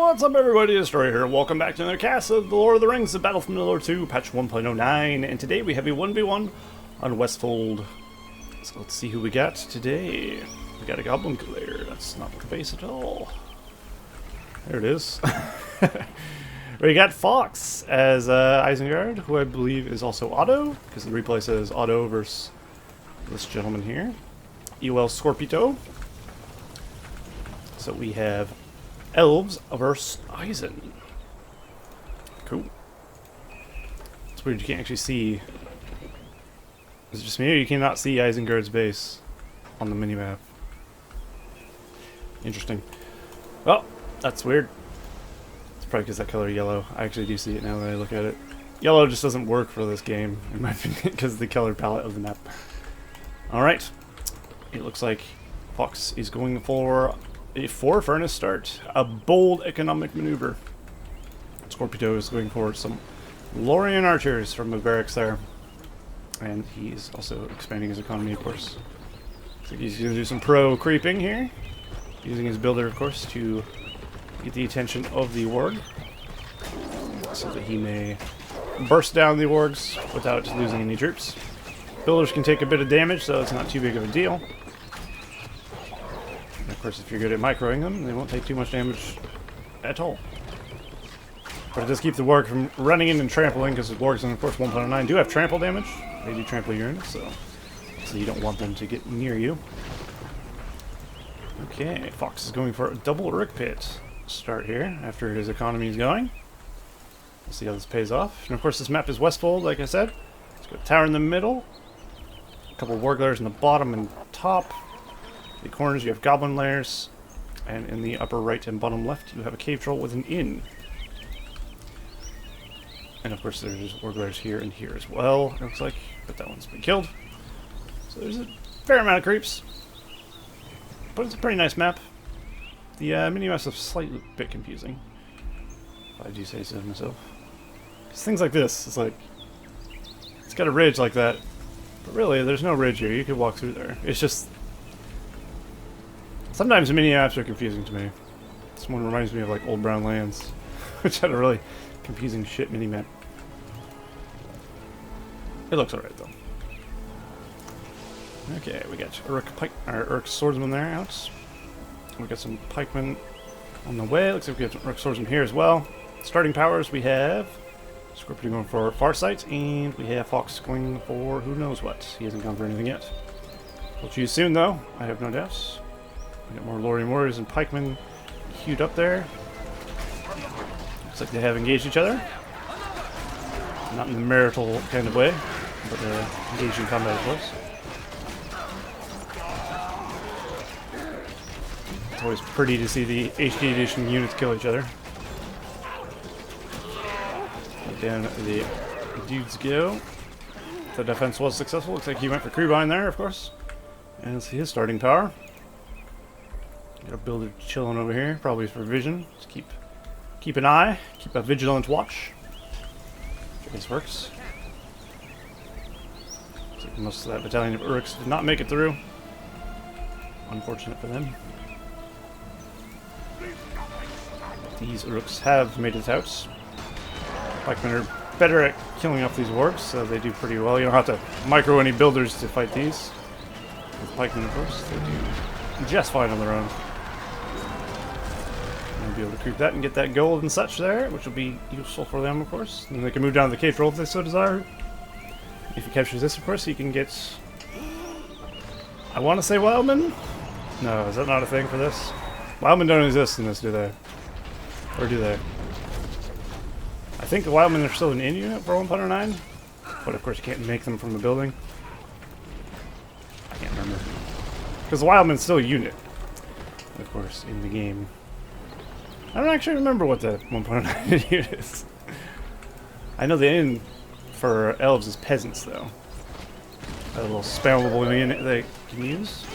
What's up, everybody? Destroyer here. Welcome back to another cast of The Lord of the Rings, The Battle from Middle-earth 2, patch 1.09, and today we have a 1v1 on Westfold. So let's see who we got today. We got a Goblin Killer. That's not the base at all. There it is. We got Fawkes as Isengard, who I believe is also Otto, because the replay says Otto versus this gentleman here. Eol.Scorpito. So we have Elves versus Eisen. Cool. It's weird you can't actually see. Is it just me or you cannot see Isengard's base on the minimap? Interesting. Well, that's weird. It's probably because that color yellow. I actually do see it now that I look at it. Yellow just doesn't work for this game, in my opinion, because of the color palette of the map. Alright. It looks like Fawkes is going for a 4-furnace start. A bold economic maneuver. Scorpito is going for some Lorien archers from the barracks there. And he's also expanding his economy, of course. So he's going to do some pro creeping here. Using his builder, of course, to get the attention of the warg. So that he may burst down the wargs without losing any troops. Builders can take a bit of damage, so it's not too big of a deal. And of course, if you're good at microing them, they won't take too much damage at all. But it does keep the warg from running in and trampling, because the wargs, and of course 1.09 do have trample damage. They do trample your units, so you don't want them to get near you. Okay, Fawkes is going for a double Uruk pit start here after his economy is going. We'll see how this pays off. And of course, this map is Westfold, like I said. It's got a tower in the middle, a couple of warglairs in the bottom and top. The corners you have goblin lairs, and in the upper right and bottom left you have a cave troll with an inn. And of course there's warglairs here and here as well, it looks like, but that one's been killed. So there's a fair amount of creeps. But it's a pretty nice map. The mini-map's a slightly bit confusing, if I do say so myself. Because things like this, it's like, it's got a ridge like that, but really there's no ridge here, you could walk through there. It's just, sometimes the mini-maps are confusing to me. This one reminds me of like Old Brown Lands, which had a really confusing shit mini-map. It looks alright though. Okay, we got Uruk swordsman there out. We got some pikemen on the way. Looks like we have some Uruk swordsman here as well. Starting powers we have Scorpio going for Farsight, and we have Fawkes going for who knows what. He hasn't gone for anything yet. We'll choose soon though, I have no doubts. We got more Lorien warriors and pikemen queued up there. Looks like they have engaged each other. Not in the marital kind of way, but engaged in combat of course. It's always pretty to see the HD edition units kill each other. Down the dudes go. The defense was successful. Looks like he went for Crewbind there, of course. And it's his starting power. Got a builder chilling over here, probably for vision. Just keep an eye, keep a vigilant watch. Sure this works. Looks like most of that battalion of Uruks did not make it through. Unfortunate for them. These Uruks have made it out. Pikemen are better at killing off these wargs, so they do pretty well. You don't have to micro any builders to fight these. With pikemen, of course, they do just fine on their own. They'll be able to creep that and get that gold and such there, which will be useful for them, of course. And they can move down to the cave troll if they so desire. If he captures this, of course, he can get... I want to say Wildmen? No, is that not a thing for this? Wildmen don't exist in this, do they? Or do they? I think the Wildmen are still an in unit for 1.09, but of course you can't make them from the building. I can't remember. Because the Wildmen's still a unit, of course, in the game. I don't actually remember what the 1.09 unit is. I know the inn for elves is peasants, though. A little spammable unit they can use.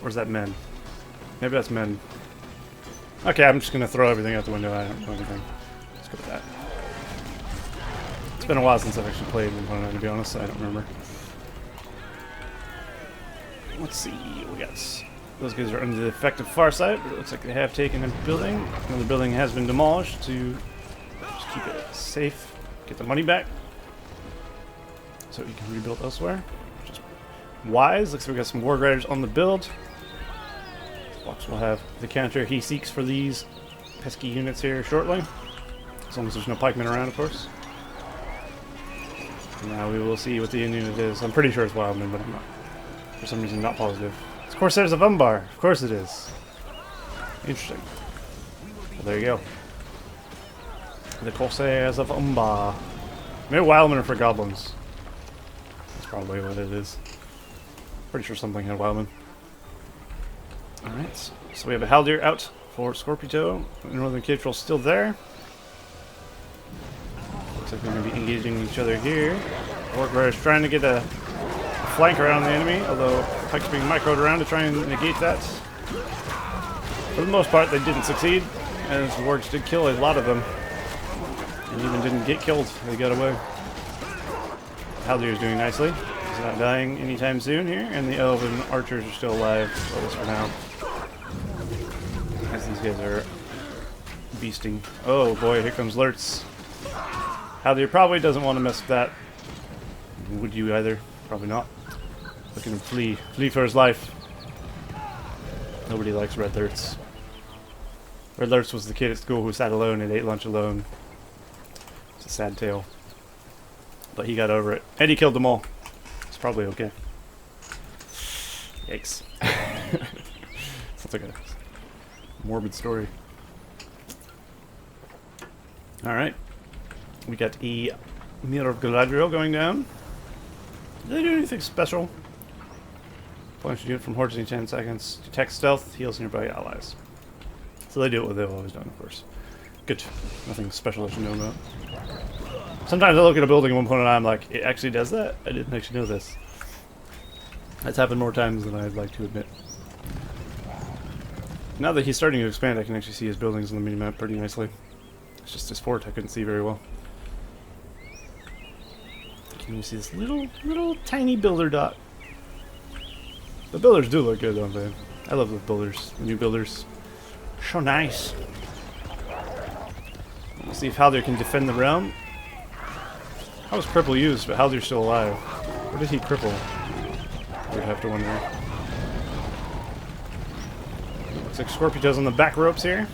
Or is that men? Maybe that's men. Okay, I'm just going to throw everything out the window. I don't know anything. Let's go with that. It's been a while since I've actually played 1.09, to be honest. I don't remember. Let's see. We got Those guys are under the effective far side, but it looks like they have taken a building. Another building has been demolished to just keep it safe, get the money back, so you can rebuild elsewhere. Which is wise. Looks like we got some War Riders on the build. Fawkes will have the counter he seeks for these pesky units here shortly, as long as there's no pikemen around, of course. Now we will see what the unit is. I'm pretty sure it's Wildmen, but I'm not, for some reason, not positive. It's Corsairs of Umbar. Of course it is. Interesting. Well, there you go. The Corsairs of Umbar. Maybe Wildmen are for goblins. That's probably what it is. Pretty sure something had Wildmen. Alright, so we have a Haldir out for Scorpito. The Northern Cathedral still there. Looks like they're going to be engaging each other here. Warriors trying to get a flank around the enemy, although Pike's being microed around to try and negate that. For the most part, they didn't succeed, as the Wargs did kill a lot of them. And even didn't get killed, they got away. Haldir is doing nicely. He's not dying anytime soon here, and the Elven archers are still alive, at least for now. As these guys are beasting. Oh boy, here comes Lurtz. Haldir probably doesn't want to mess with that. Would you either? Probably not. Looking to flee. Flee for his life. Nobody likes Red Lurtz. Red Lurtz was the kid at school who sat alone and ate lunch alone. It's a sad tale. But he got over it. And he killed them all. It's probably okay. Yikes. Sounds like a morbid story. Alright. We got a Mirror of Galadriel going down. Do they do anything special? Plunge unit from hordes in 10 seconds. Detect stealth, heals nearby allies. So they do what they've always done, of course. Good. Nothing special I should know about. Sometimes I look at a building at one point and I'm like, it actually does that? I didn't actually know this. That's happened more times than I'd like to admit. Now that he's starting to expand, I can actually see his buildings on the minimap pretty nicely. It's just his fort I couldn't see very well. Can you see this little tiny builder dot? The builders do look good, don't they? I love the builders, the new builders. So nice. Let's see if Haldir can defend the realm. How was cripple used, but Haldir's still alive? Where did he cripple? I would have to wonder. Looks like Scorpito's on the back ropes here.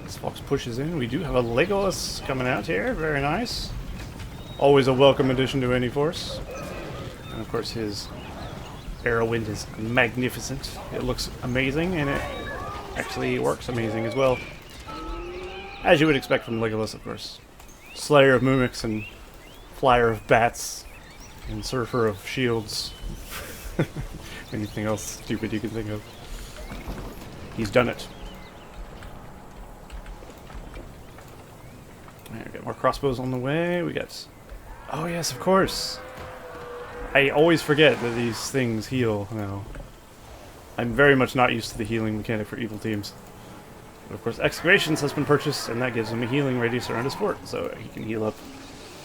As Fawkes pushes in, we do have a Legolas coming out here. Very nice. Always a welcome addition to any force. And of course his arrow wind is magnificent. It looks amazing, and it actually works amazing as well. As you would expect from Legolas, of course. Slayer of mimics and flyer of bats and surfer of shields. Anything else stupid you can think of. He's done it. Alright, we got more crossbows on the way. We got... Oh yes, of course! I always forget that these things heal now. I'm very much not used to the healing mechanic for evil teams. But of course, Excavations has been purchased, and that gives him a healing radius around his fort, so he can heal up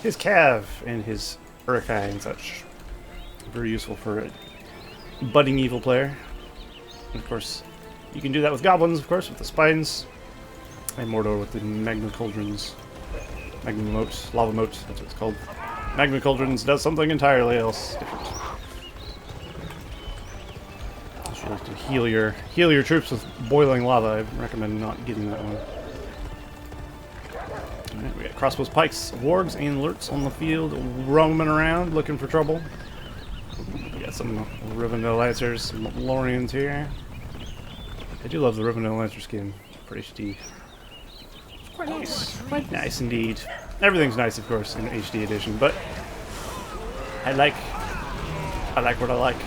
his Cav and his Urukai and such. Very useful for a budding evil player. And of course, you can do that with Goblins, of course, with the Spines, and Mordor with the Magma Cauldrons. Magma Moat, Lava Moat, that's what it's called. Magma Cauldrons does something entirely else different. If you like to heal your troops with boiling lava, I recommend not getting that one. Alright, we got crossbows, pikes, wargs, and lurts on the field, roaming around looking for trouble. We got some Rivendell Lancers, some Lorians here. I do love the Rivendell Lancer skin for HD. Quite nice. Quite nice indeed. Everything's nice, of course, in HD edition, but I like what I like.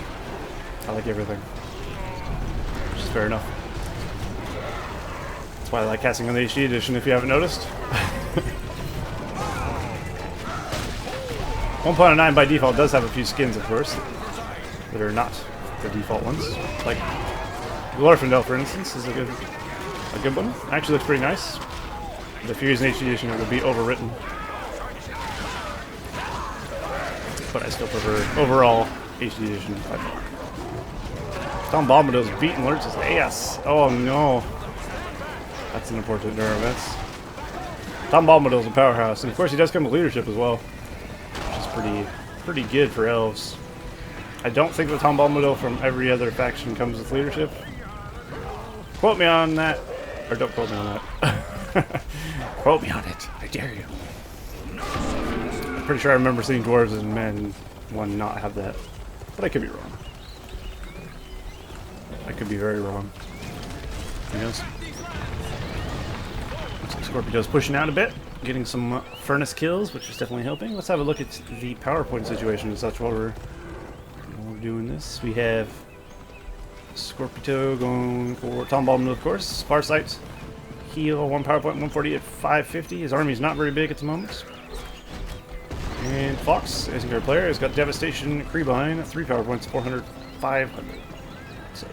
I like everything. Which is fair enough. That's why I like casting on the HD edition, if you haven't noticed. 1.9 by default does have a few skins, of course, that are not the default ones. Like Glorfindel, for instance, is a good one. Actually looks pretty nice. If you're using HD edition, it will be overwritten. But I still prefer overall HD edition by far. Tom Bombadil's beating Lurtz's ass. Oh no. That's an important Duramiss. Tom Bombadil's a powerhouse, and of course he does come with leadership as well, which is pretty good for elves. I don't think the Tom Bombadil from every other faction comes with leadership. Quote me on that, or don't quote me on that. Quote me on it, I dare you. I'm pretty sure I remember seeing dwarves and men one not have that, but I could be wrong. I could be very wrong. Who knows? Scorpito's pushing out a bit, getting some furnace kills, which is definitely helping. Let's have a look at the PowerPoint situation and such while we're doing this. We have Scorpito going for Tom Bombadil, of course. Farsight, heal 1 PowerPoint, 140 at 550. His army's not very big at the moment. And Fawkes, Isengard player, has got Devastation, Creebine, 3 PowerPoints, 400, 500. So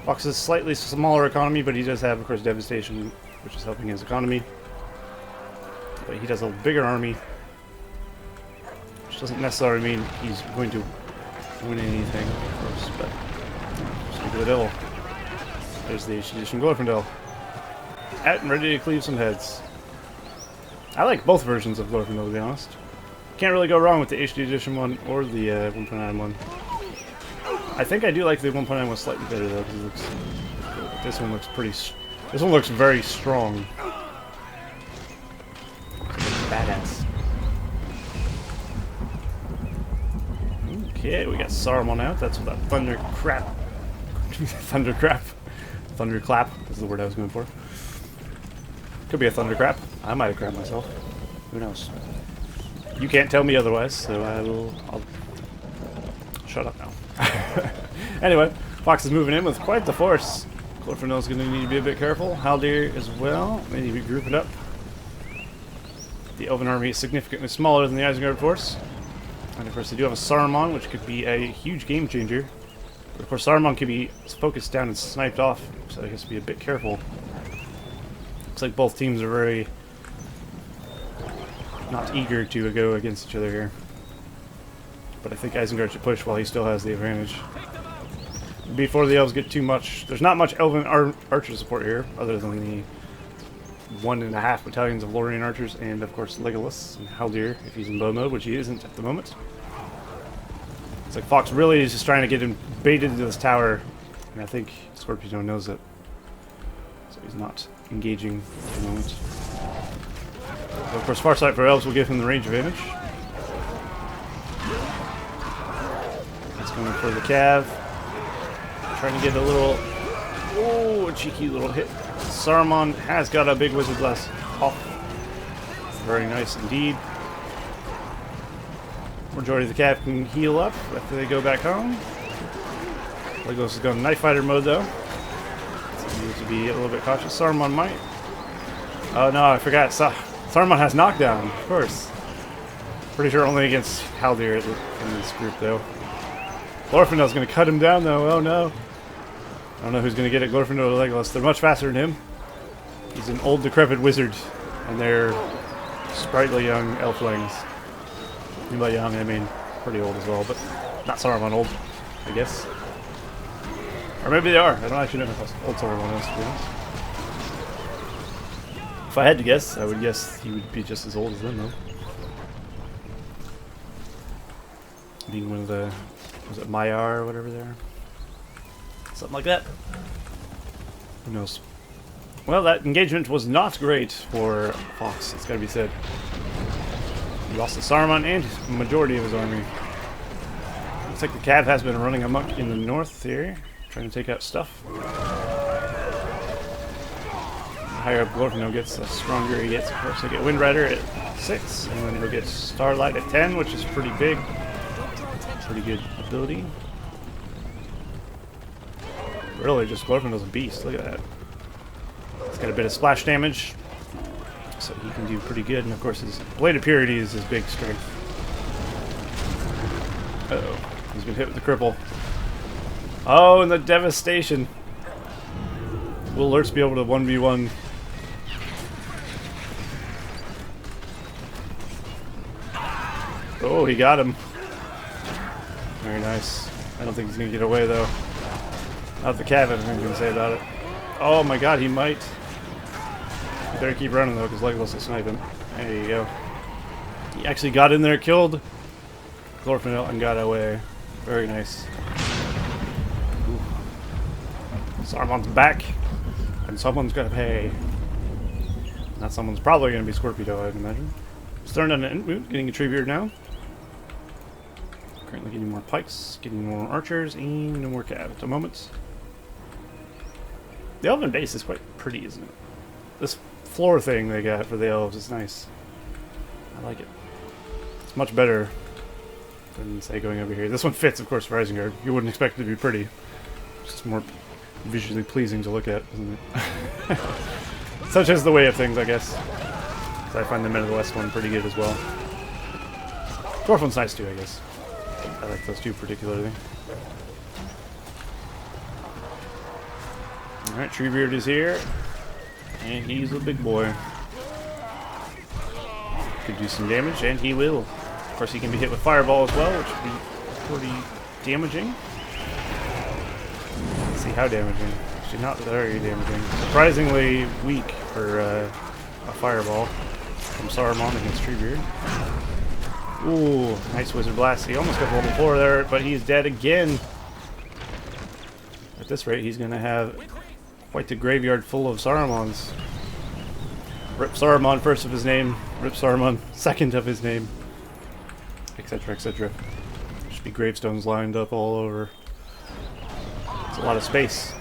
Fawkes is slightly smaller economy, but he does have, of course, Devastation, which is helping his economy. But he does a bigger army, which doesn't necessarily mean he's going to win anything, of course, but just look at the devil. There's the HD Edition Glorfindel. Out and ready to cleave some heads. I like both versions of Glorfindel, to be honest. Can't really go wrong with the HD Edition one or the 1.9 one. I think I do like the 1.9 one slightly better though, because it looks cool. This one looks pretty. This one looks very strong. Badass. Okay, we got Saruman out. That's what that thunder crap. Thunderclap is the word I was going for. Could be a thundercrap. I might have crapped myself. Who knows? You can't tell me otherwise, so I'll shut up now. Anyway, Fox is moving in with quite the force. Glorfindel's going to need to be a bit careful. Haldir as well. They need to be grouping up. The Elven army is significantly smaller than the Isengard force. And of course they do have a Saruman, which could be a huge game changer. But of course Saruman can be focused down and sniped off, so he has to be a bit careful. Looks like both teams are very not eager to go against each other here. But I think Isengard should push while he still has the advantage. Before the elves get too much, there's not much elven archer support here, other than the 1.5 battalions of Lorien archers, and of course Legolas and Haldir, if he's in bow mode, which he isn't at the moment. It's like Fawkes really is just trying to get him baited into this tower, and I think Scorpito knows it, so he's not engaging at the moment. So of course Farsight for elves will give him the range advantage. That's going for the Cav. Trying to get a little, oh, a cheeky little hit. Saruman has got a big Wizard Blast off. Very nice indeed. Majority of the Cav can heal up after they go back home. Legolas is going Knife Fighter mode though. So he needs to be a little bit cautious. Saruman might. Oh no, I forgot. Saruman has knockdown, of course. Pretty sure only against Haldir in this group though. Glorfindel's going to cut him down though. Oh no. I don't know who's going to get it, Glorfindel or Legolas. They're much faster than him. He's an old, decrepit wizard, and they're sprightly young elflings. And by young, I mean pretty old as well, but not Saruman old, I guess. Or maybe they are. I don't actually know how old Saruman is, to be honest. If I had to guess, I would guess he would be just as old as them, though. Being one of the, was it Maiar or whatever they are? Something like that. Who knows? Well, that engagement was not great for Fawkes, it's gotta be said. He lost to Saruman and the majority of his army. Looks like the Cav has been running amok in the north here, trying to take out stuff. The higher up Glorfindel gets, the stronger he gets. Of course, they get Wind Rider at 6, and then he'll get Starlight at 10, which is pretty big. Pretty good ability. Really, just Glorfindel's a beast. Look at that. He's got a bit of splash damage, so he can do pretty good. And of course, his Blade of Purity is his big strength. Uh-oh. He's been hit with the cripple. Oh, and the devastation. Will Lurtz be able to 1v1? Oh, he got him. Very nice. I don't think he's going to get away, though. Not the cat, anything you can say about it. Oh my god, he might. You better keep running though, because Legolas will snipe him. There you go. He actually got in there, killed Glorfindel, and got away. Very nice. Ooh. Saruman's back, and someone's gonna pay. That someone's probably gonna be Scorpito, I'd imagine. Starting on an Entmoot, getting a Treebeard now. Currently getting more pikes, getting more archers, and no more cav at the moment. The elven base is quite pretty, isn't it? This floor thing they got for the elves is nice. I like it. It's much better than, say, going over here. This one fits, of course, for Isengard. You wouldn't expect it to be pretty. It's just more visually pleasing to look at, isn't it? Such is the way of things, I guess. So I find the Men of the West one pretty good as well. Dwarf one's nice too, I guess. I like those two particularly. Alright, Treebeard is here. And he's a big boy. Could do some damage, and he will. Of course, he can be hit with Fireball as well, which would be pretty damaging. Let's see how damaging. Actually, not very damaging. Surprisingly weak for a Fireball from Saruman against Treebeard. Ooh, nice Wizard Blast. He almost got level 4 there, but he's dead again. At this rate, he's going to have quite the graveyard full of Sarumans. Rip Saruman first of his name, Rip Saruman second of his name, etc, etc. Should be gravestones lined up all over. It's a lot of space.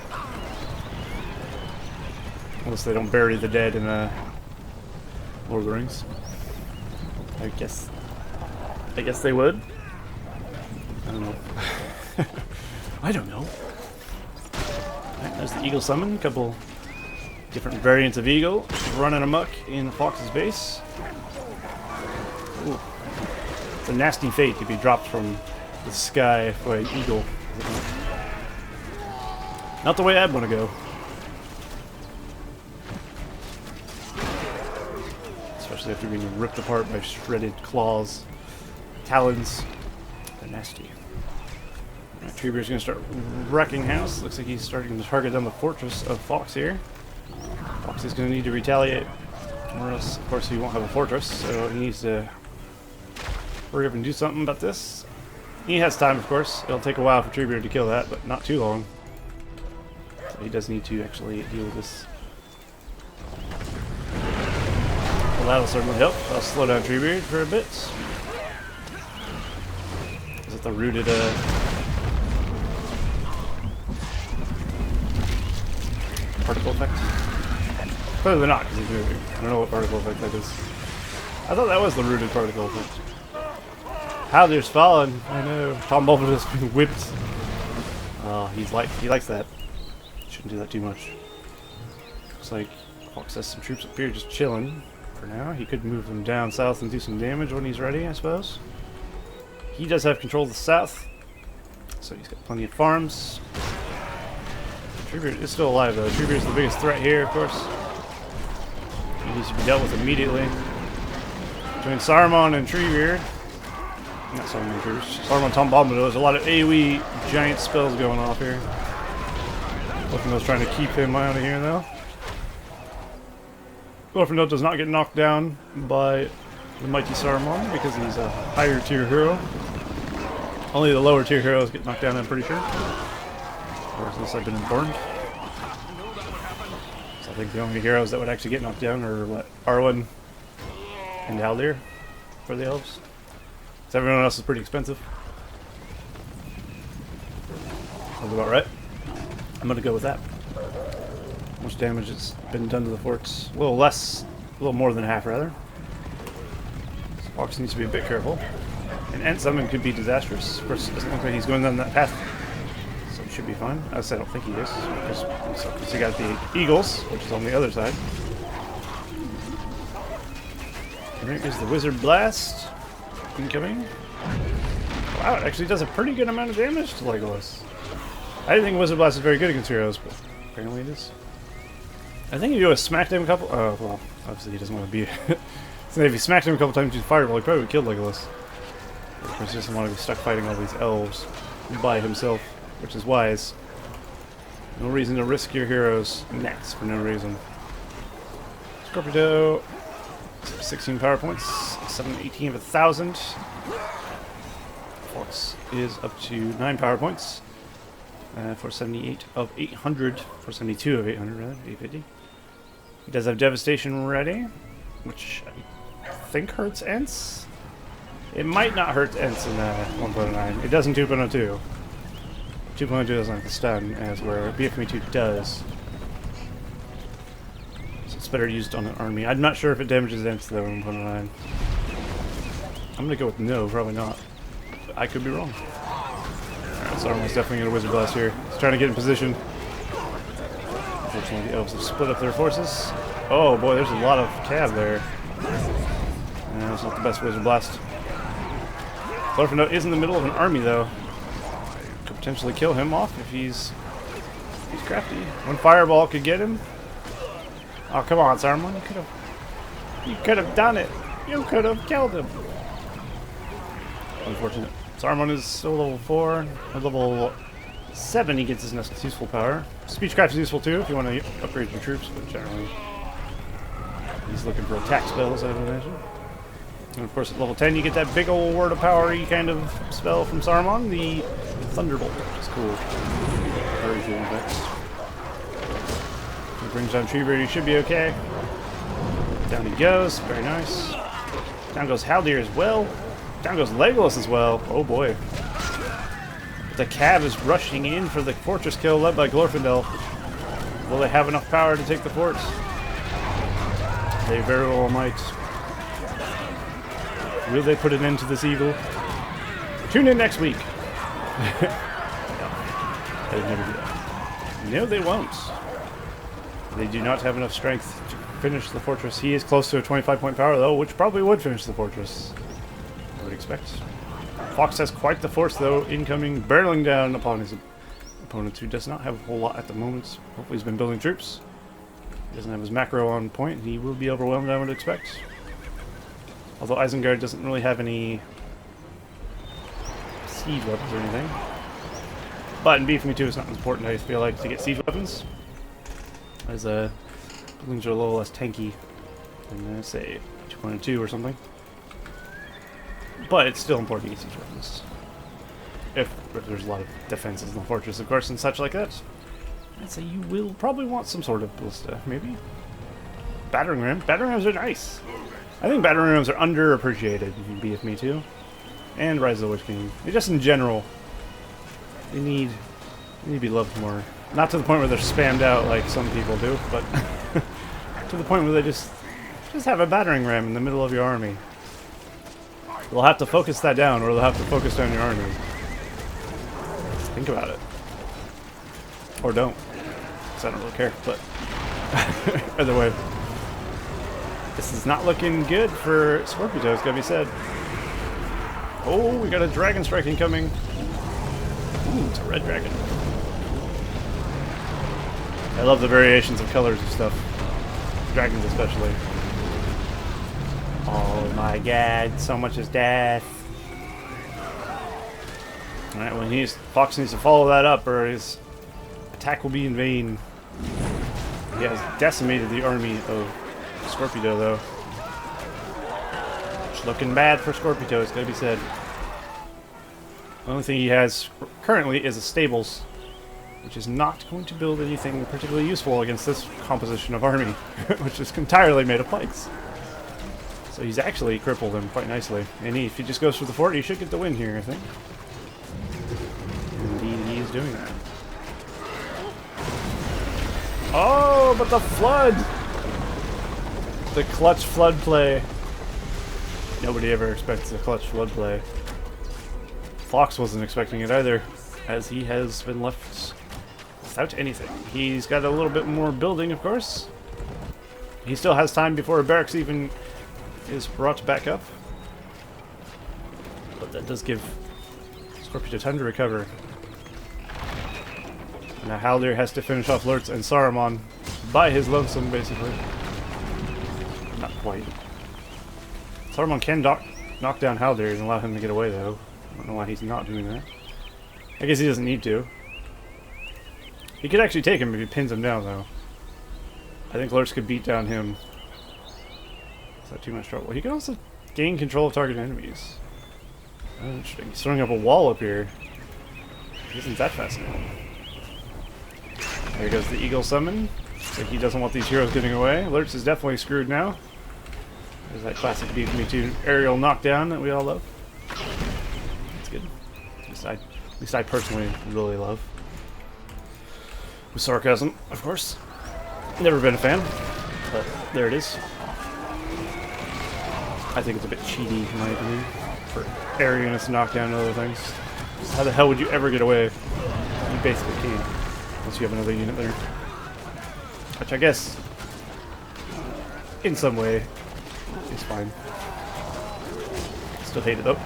Unless they don't bury the dead in Lord of the Rings. I guess they would. I don't know. I don't know. Alright, there's the Eagle summon. A couple different variants of Eagle running amok in Fawkes' base. Ooh. It's a nasty fate to be dropped from the sky for an eagle. Not the way I'd want to go. Especially after being ripped apart by shredded claws. Talons. They're nasty. Alright, Treebeard's going to start wrecking house. Looks like he's starting to target down the fortress of Fawkes here. Fawkes is going to need to retaliate. Or else, of course, he won't have a fortress. So he needs to hurry up and do something about this. He has time, of course. It'll take a while for Treebeard to kill that, but not too long. So he does need to actually deal with this. Well, that'll certainly help. I'll slow down Treebeard for a bit. Is it the rooted, particle effect? Clearly not, because he's moving. I don't know what particle effect that is. I thought that was the rooted particle effect. Haldir's fallen. I know. Tom Bombadil's been whipped. Oh, he likes that. Shouldn't do that too much. Looks like Fawkes has some troops up here just chilling for now. He could move them down south and do some damage when he's ready, I suppose. He does have control of the south, so he's got plenty of farms. Treebeard is still alive though. Treebeard is the biggest threat here, of course. He needs to be dealt with immediately. Between Saruman and Treebeard. Not Saruman and Treebeard. Saruman Tom Bombadil. There's a lot of AoE giant spells going off here. Glorfindel trying to keep him out of here though. Glorfindel does not get knocked down by the mighty Saruman because he's a higher tier hero. Only the lower tier heroes get knocked down, I'm pretty sure. Or unless I've been informed. So I think the only heroes that would actually get knocked down are what, Arwen and Haldir for the elves. So everyone else is pretty expensive. Sounds about right. I'm gonna go with that. How much damage has been done to the forts? A little less, a little more than half rather. So Fawkes needs to be a bit careful. An Ent summon could be disastrous. Of course, it doesn't look like he's going down that path. So he should be fine. I don't think he is. Because he got the Eagles, which is on the other side. And there is the Wizard Blast. Incoming. Wow, it actually does a pretty good amount of damage to Legolas. I didn't think Wizard Blast is very good against heroes, but apparently it is. I think if you smacked him a couple... Oh, well, obviously he doesn't want to be... So if he smacked him a couple times with Fireball, he probably would kill Legolas. Of course, he doesn't want to be stuck fighting all these elves by himself, which is wise. No reason to risk your heroes' necks for no reason. Scorpito, 16 power points, 718 of 1,000. Fawkes is up to 9 power points, 478 of 800, 472 of 800 rather, 850. He does have Devastation ready, which I think hurts Ents. It might not hurt Ents in 1.09. It does in 2.02. 2.02 doesn't have the stun, as where BFME2 does. So it's better used on an army. I'm not sure if it damages Ents though in 1.09. I'm gonna go with no, probably not. But I could be wrong. Alright, Saruman's definitely gonna Wizard Blast here. He's trying to get in position. Unfortunately, the Elves have split up their forces. Oh boy, there's a lot of cav there. That's not the best Wizard Blast. Glorfindel is in the middle of an army though. Could potentially kill him off if he's crafty. One fireball could get him. Oh come on, Saruman, you could have done it. You could have killed him. Unfortunate. Saruman is still level 4. At level 7 he gets his next useful power. Speechcraft is useful too if you want to upgrade your troops, but generally he's looking for attack spells, I would imagine. And of course at level 10 you get that big old word of power-y kind of spell from Saruman, the Thunderbolt, which is cool. Very cool effects. He brings down Treebird, he should be okay. Down he goes, very nice. Down goes Haldir as well. Down goes Legolas as well. Oh boy. The cav is rushing in for the fortress kill led by Glorfindel. Will they have enough power to take the fort? They very well might. Will they put an end to this evil? Tune in next week. No, they would never do that. No, they won't. They do not have enough strength to finish the fortress. He is close to a 25-point power though, which probably would finish the fortress. I would expect. Fawkes has quite the force though, incoming, barreling down upon his opponent, who does not have a whole lot at the moment. Hopefully he's been building troops. He doesn't have his macro on point. He will be overwhelmed, I would expect. Although Isengard doesn't really have any siege weapons or anything. But in BFME2 it's not as important, I feel like, to get siege weapons. As buildings are a little less tanky than, say, 2.2 or something. But it's still important to get siege weapons. If there's a lot of defenses in the fortress, of course, and such like that. I'd say you will probably want some sort of ballista, maybe? Battering ram? Battering rams are nice! I think battering rams are underappreciated in BFME2. And Rise of the Witch King. Just in general. They need to be loved more. Not to the point where they're spammed out like some people do, but to the point where they just have a battering ram in the middle of your army. They'll have to focus that down, or they'll have to focus down your army. Think about it. Or don't. Because I don't really care, but either way. This is not looking good for Scorpito, it's gotta be said. Oh, we got a dragon strike incoming. Ooh, it's a red dragon. I love the variations of colors and stuff. Dragons especially. Oh my god, so much is death. Alright, well Fawkes needs to follow that up or his attack will be in vain. He has decimated the army of Scorpito though. It's looking bad for Scorpito, it's gotta be said. The only thing he has currently is a stables, which is not going to build anything particularly useful against this composition of army, which is entirely made of pikes. So he's actually crippled him quite nicely. And if he just goes for the fort, he should get the win here, I think. Indeed, he is doing that. Oh, but the flood! The clutch flood play. Nobody ever expects a clutch flood play. Fawkes wasn't expecting it either, as he has been left without anything. He's got a little bit more building, of course. He still has time before a barracks even is brought back up. But that does give Scorpito time to recover. Now Haldir has to finish off Lurtz and Saruman by his lonesome, basically. Not quite. Saruman can knock down Haldir and allow him to get away, though. I don't know why he's not doing that. I guess he doesn't need to. He could actually take him if he pins him down, though. I think Lurtz could beat down him. Is that too much trouble? He can also gain control of target enemies. Oh, interesting. He's throwing up a wall up here. Isn't that fascinating? There goes the Eagle summon. Looks like he doesn't want these heroes getting away. Lurtz is definitely screwed now. There's that classic BFME2 aerial knockdown that we all love. That's good. At least I personally really love. With sarcasm, of course. Never been a fan, but there it is. I think it's a bit cheaty, in my opinion, for aerialness, knockdown, and other things. How the hell would you ever get away? You basically can't, unless you have another unit there. Which I guess, in some way, is fine. Still hate it though.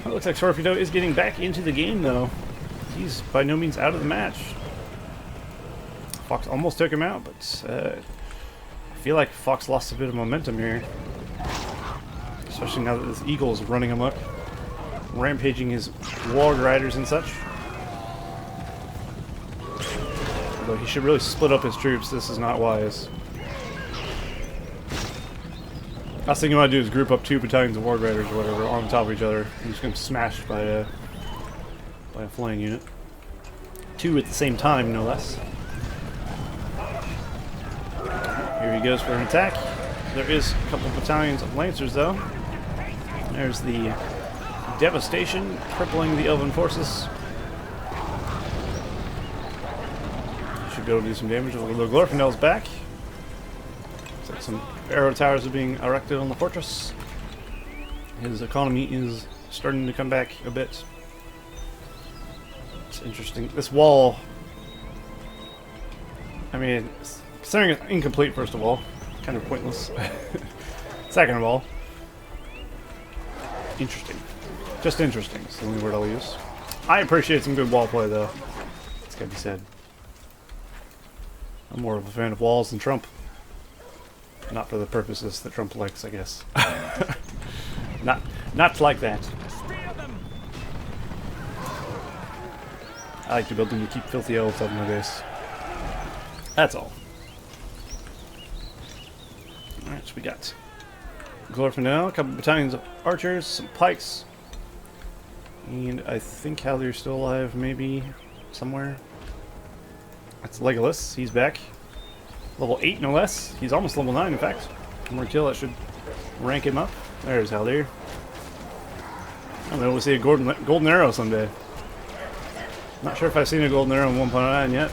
It looks like Scorpito is getting back into the game though. He's by no means out of the match. Fawkes almost took him out, but I feel like Fawkes lost a bit of momentum here. Especially now that this Eagle is running amok, rampaging his Warg Riders and such. Although he should really split up his troops, this is not wise. Last thing you want to do is group up 2 battalions of Warg Riders or whatever on top of each other and just get them smashed by a flying unit. 2 at the same time, no less. Here he goes for an attack. There is a couple of battalions of Lancers though. There's the Devastation, crippling the Elven forces. Should be able to do some damage. The Glorfindel's back. Looks like some arrow towers are being erected on the fortress. His economy is starting to come back a bit. It's interesting. This wall, I mean, considering it's incomplete, first of all, kind of pointless. Second of all, interesting. Just interesting is the only word I'll use. I appreciate some good wall play, though. It's gotta be said. I'm more of a fan of walls than Trump. Not for the purposes that Trump likes, I guess. Not like that. I like to build them to keep filthy elves out of my base. That's all. Alright, so we got Glorfindel, a couple battalions of archers, some pikes, and I think Hallier's still alive, maybe, somewhere. That's Legolas, he's back. Level 8, no less. He's almost level 9, in fact. One more kill, that should rank him up. There's Hallier. I don't know, we'll see a golden arrow someday. Not sure if I've seen a golden arrow in 1.9 yet.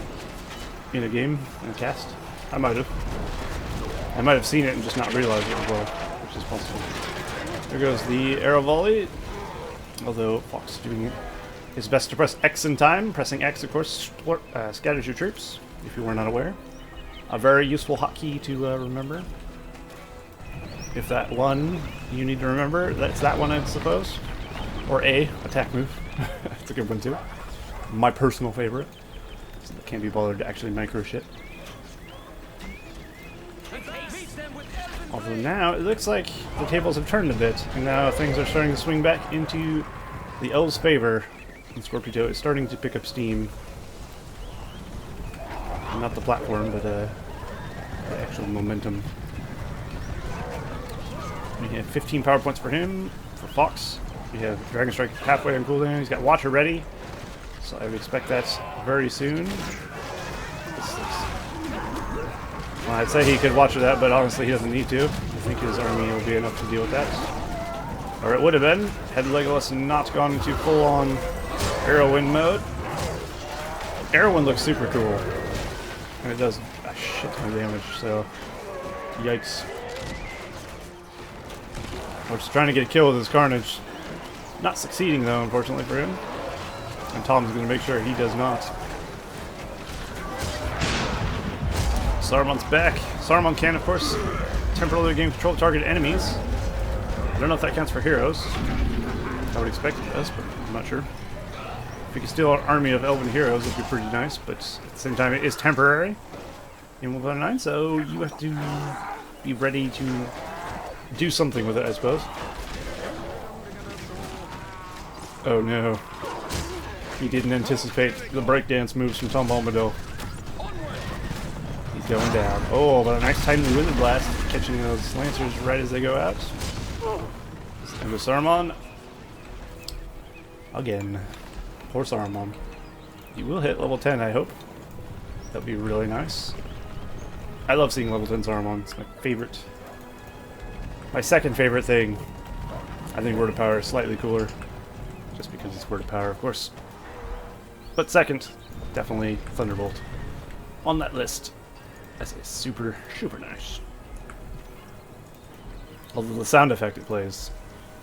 In a game, in a cast. I might have. I might have seen it and just not realized it as well, which is possible. There goes the arrow volley. Although Fawkes is doing his best to press X in time. Pressing X, of course, scatters your troops, if you were not aware. A very useful hotkey to remember. If that one you need to remember, that's that one, I suppose. Or A, attack move. That's a good one too. My personal favorite. So I can't be bothered to actually micro shit. Although now it looks like the tables have turned a bit, and now things are starting to swing back into the Elves' favor. And Scorpito is starting to pick up steam. Not the platform, but the actual momentum. We have 15 power points for him, for Fawkes. We have Dragon Strike halfway on cooldown. He's got Watcher ready, so I would expect that very soon. Well, I'd say he could Watcher that, but honestly he doesn't need to. I think his army will be enough to deal with that. Or it would have been, had Legolas not gone into full-on Arrowwind mode. Arrowwind looks super cool. And it does a shit ton of damage, so yikes. We're just trying to get a kill with his Carnage. Not succeeding though, unfortunately for him. And Tom's going to make sure he does not. Saruman's back. Saruman can, of course, temporarily gain control of target enemies. I don't know if that counts for heroes. I would expect it does, but I'm not sure. If we could steal an army of elven heroes, it would be pretty nice, but at the same time, it is temporary in 1.9, so you have to be ready to do something with it, I suppose. Oh no. He didn't anticipate the breakdance moves from Tom Bombadil. He's going down. Oh, but a nice timely Wizard Blast, catching those Lancers right as they go out. And with Saruman. Again. Poor Saruman. He will hit level 10, I hope. That'd be really nice. I love seeing level 10 Saruman. It's my favorite. My second favorite thing. I think Word of Power is slightly cooler. Just because it's Word of Power, of course. But second, definitely Thunderbolt. On that list. That's super, super nice. Although the sound effect it plays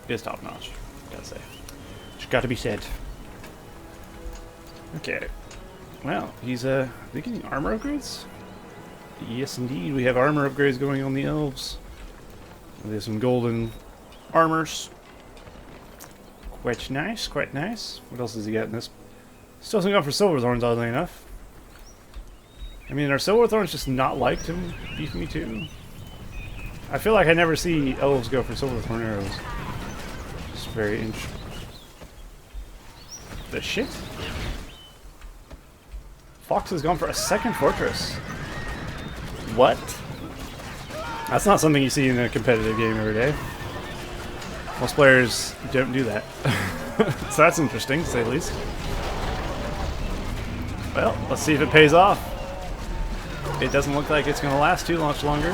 is top notch, gotta say. It's gotta be said. Okay. Well, he's getting armor upgrades? Yes, indeed. We have armor upgrades going on the Elves. There's some golden armors. Quite nice, quite nice. What else does he got in this? Still hasn't gone for Silverthorns, oddly enough. I mean, are Silverthorns just not liked in BFME2? I feel like I never see Elves go for Silverthorn arrows. Just very interesting. The shit? Fawkes has gone for a second fortress. What? That's not something you see in a competitive game every day. Most players don't do that. So that's interesting, to say the least. Well, let's see if it pays off. It doesn't look like it's going to last too much longer.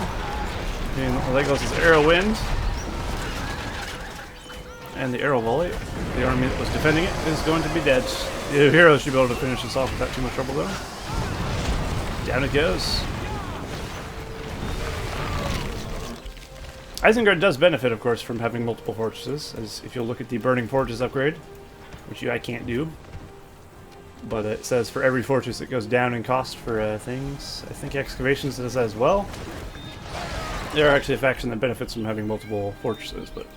And there goes his arrow wind. And the arrow volley. The army that was defending it is going to be dead. The heroes should be able to finish this off without too much trouble, though. Down it goes. Isengard does benefit, of course, from having multiple fortresses, as if you'll look at the Burning Fortress upgrade, which I can't do. But it says for every fortress it goes down in cost for things. I think Excavations does that as well. They're actually a faction that benefits from having multiple fortresses, but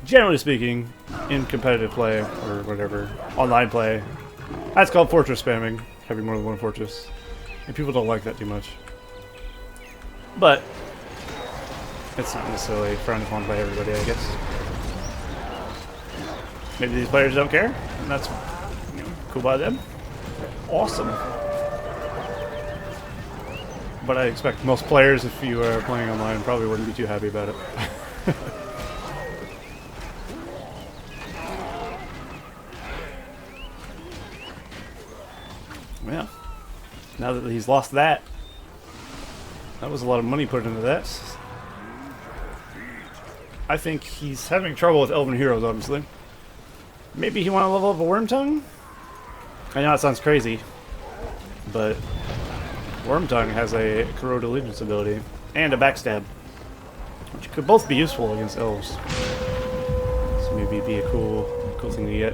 generally speaking, in competitive play, or whatever, online play, that's called fortress spamming, having more than one fortress. And people don't like that too much. But it's not necessarily frowned upon by everybody, I guess. Maybe these players don't care, and that's, you know, cool by them. Awesome. But I expect most players, if you are playing online, probably wouldn't be too happy about it. Well, now that he's lost that, that was a lot of money put into that. I think he's having trouble with Elven heroes, obviously. Maybe he want to level up a Wormtongue? I know it sounds crazy, but Wormtongue has a Corrode Allegiance ability and a Backstab, which could both be useful against Elves. So maybe it'd be a cool thing to get.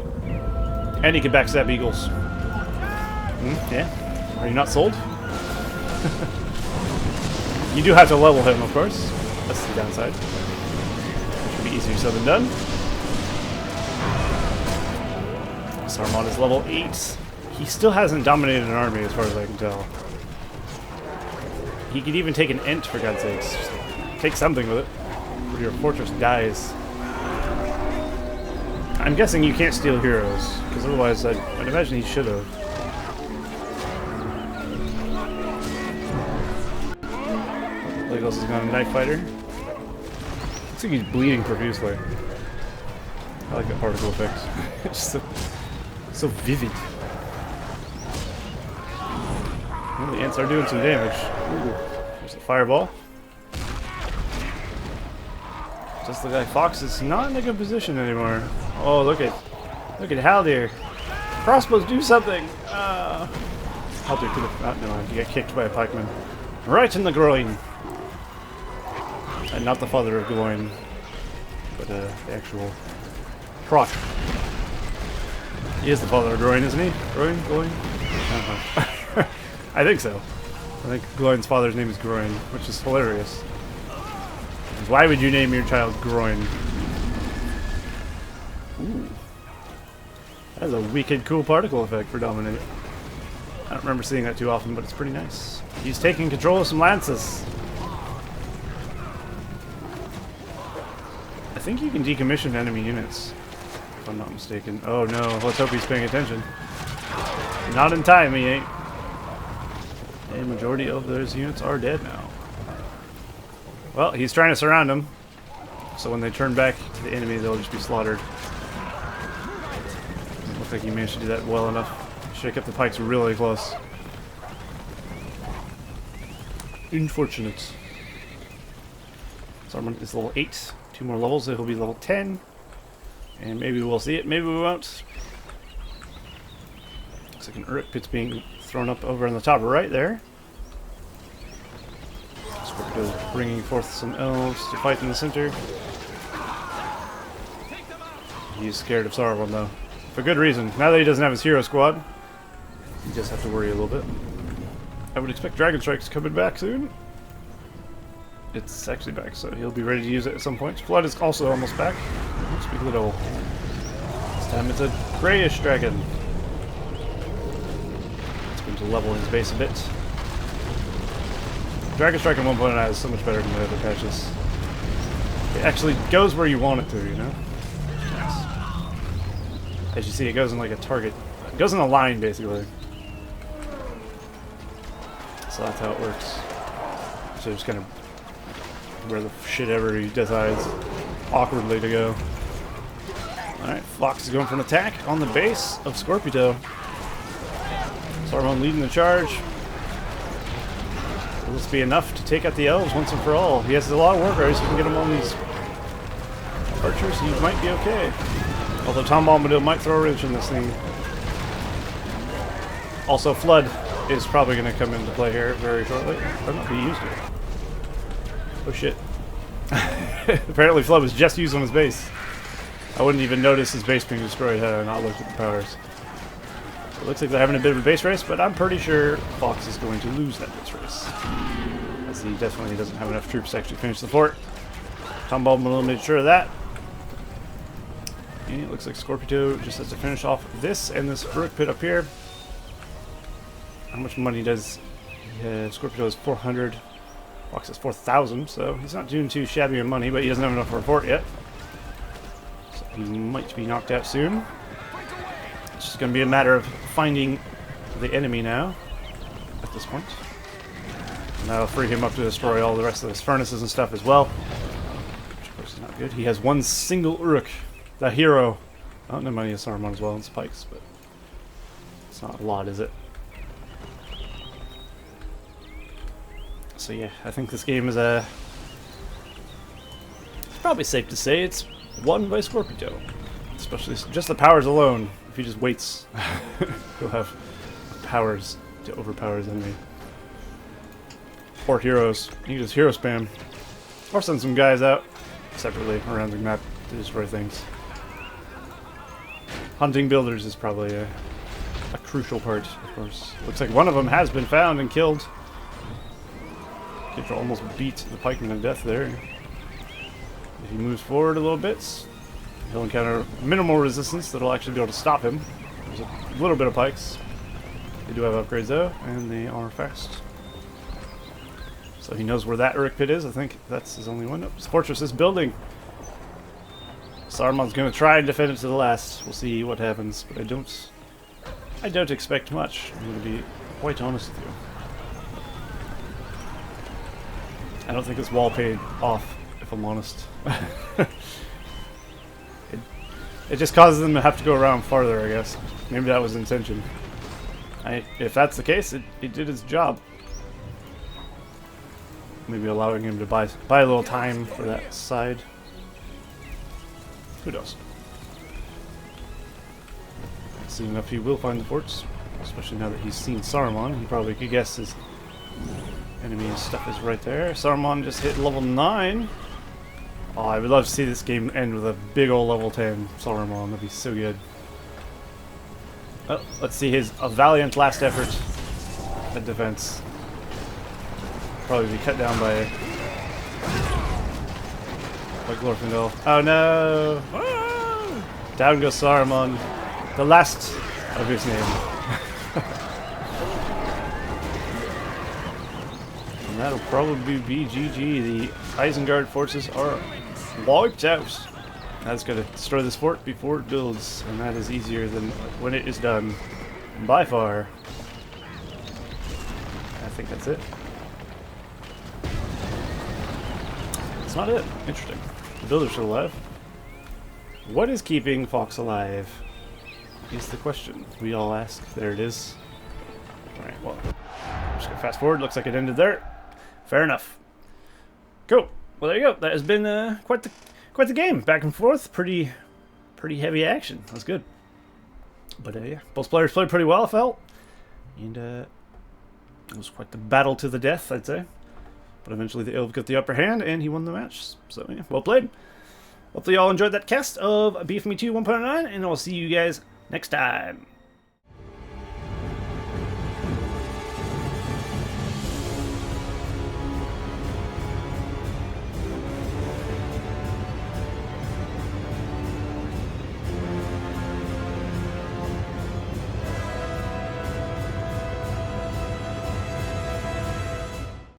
And he can Backstab Eagles. Yeah? Are you not sold? You do have to level him, of course. That's the downside. Should be easier said than done. Saruman is level 8. He still hasn't dominated an army as far as I can tell. He could even take an Ent, for God's sakes. Just take something with it. Or your fortress dies. I'm guessing you can't steal heroes, because otherwise I'd imagine he should have. Legos has gone a Knife Fighter. Looks like he's bleeding profusely. I like that particle effect. It's just so vivid. Well, the Ents are doing some damage. Ooh, there's a fireball. Just look like Fawkes is not in a good position anymore. Oh, look at Haldir. Crossbows, do something! Haldir could have. No, he got kicked by a pikeman. Right in the groin. And not the father of groin, but the actual crotch. He is the father of groin, isn't he? Groin? I don't know. I think so. I think Groin's father's name is Groin, which is hilarious. Why would you name your child Groin? Ooh. That is a wicked cool particle effect for Dominate. I don't remember seeing that too often, but it's pretty nice. He's taking control of some lances. I think you can decommission enemy units, if I'm not mistaken. Oh no, let's hope he's paying attention. Not in time, he ain't. A majority of those units are dead now. Well, he's trying to surround them, so when they turn back to the enemy, they'll just be slaughtered. Doesn't look like he managed to do that well enough. Should have kept the pikes really close. Unfortunate. Saruman is level 8. 2 more levels, he'll be level 10. And maybe we'll see it, maybe we won't. Looks like an Uruk pit's being thrown up over on the top right there. Scorpito bringing forth some elves to fight in the center. He's scared of Saruman though. For good reason. Now that he doesn't have his hero squad, you just have to worry a little bit. I would expect Dragon Strike's coming back soon. It's actually back, so he'll be ready to use it at some point. Flood is also almost back. Speak of the devil. This time it's a grayish dragon. It's going to level his base a bit. Dragon Strike at 1.9 is so much better than the other patches. It actually goes where you want it to, you know? Nice. As you see, it goes in like a target. It goes in a line, basically. So that's how it works. So just kind of where the shit ever he decides awkwardly to go. Alright, Fawkes is going for an attack on the base of Scorpito. Saruman leading the charge. Will this be enough to take out the elves once and for all? He has a lot of work rares, he can get them on these archers, he might be okay. Although Tom Bombadil might throw a wrench in this thing. Also, Flood is probably going to come into play here very shortly. I don't know if he used it. Oh shit. Apparently Flood was just used on his base. I wouldn't even notice his base being destroyed had I not looked at the powers. It looks like they're having a bit of a base race, but I'm pretty sure Fawkes is going to lose that base race. As he definitely doesn't have enough troops to actually finish the fort. Tom Bombadil made sure of that. And it looks like Scorpito just has to finish off this and this Uruk pit up here. How much money does Scorpito has 400. Fawkes has 4,000, so he's not doing too shabby of money, but he doesn't have enough for a fort yet. So he might be knocked out soon. It's just going to be a matter of finding the enemy now, at this point. And that'll free him up to destroy all the rest of his furnaces and stuff as well. Which of course is not good. He has one single Uruk, the hero. Oh, no money has Saruman as well, and spikes, but it's not a lot, is it? So yeah, I think this game is it's probably safe to say it's won by Scorpito. Especially just the powers alone. If he just waits, he'll have powers to overpower his enemy. Or heroes. He can just hero spam. Or send some guys out separately around the map to destroy things. Hunting builders is probably a crucial part, of course. Looks like one of them has been found and killed. Kitchell almost beat the pikeman to death there. If he moves forward a little bit, he'll encounter minimal resistance that'll actually be able to stop him. There's a little bit of pikes. They do have upgrades though, and they are fast. So he knows where that Uruk pit is. I think that's his only one. Nope, his fortress is building. Saruman's going to try and defend it to the last. We'll see what happens, but I don't expect much. I'm going to be quite honest with you. I don't think this wall paid off, if I'm honest. It just causes them to have to go around farther, I guess. Maybe that was the intention. If that's the case, it did its job. Maybe allowing him to buy a little time for that side. Who knows? Soon enough, he will find the forts. Especially now that he's seen Saruman. He probably could guess his enemy stuff is right there. Saruman just hit level 9. Oh, I would love to see this game end with a big old level 10 Saruman. That'd be so good. Oh, let's see a valiant last effort at defense. Probably be cut down by Glorfindel. Oh no! Ah! Down goes Saruman. The last of his name. And that'll probably be GG. The Isengard forces are wiped out. That's going to destroy this fort before it builds, and that is easier than when it is done. by far. I think that's it. It's not it. Interesting. The builder's still alive. What is keeping Fawkes alive is the question we all ask. There it is. Alright, well, I'm just gonna fast forward. Looks like it ended there. Fair enough. Cool. Well, there you go. That has been quite the game. Back and forth. Pretty heavy action. That's good. But yeah, both players played pretty well, I felt. And it was quite the battle to the death, I'd say. But eventually the Elves got the upper hand, and he won the match. So yeah, well played. Hopefully you all enjoyed that cast of BFME2 1.9, and I'll see you guys next time.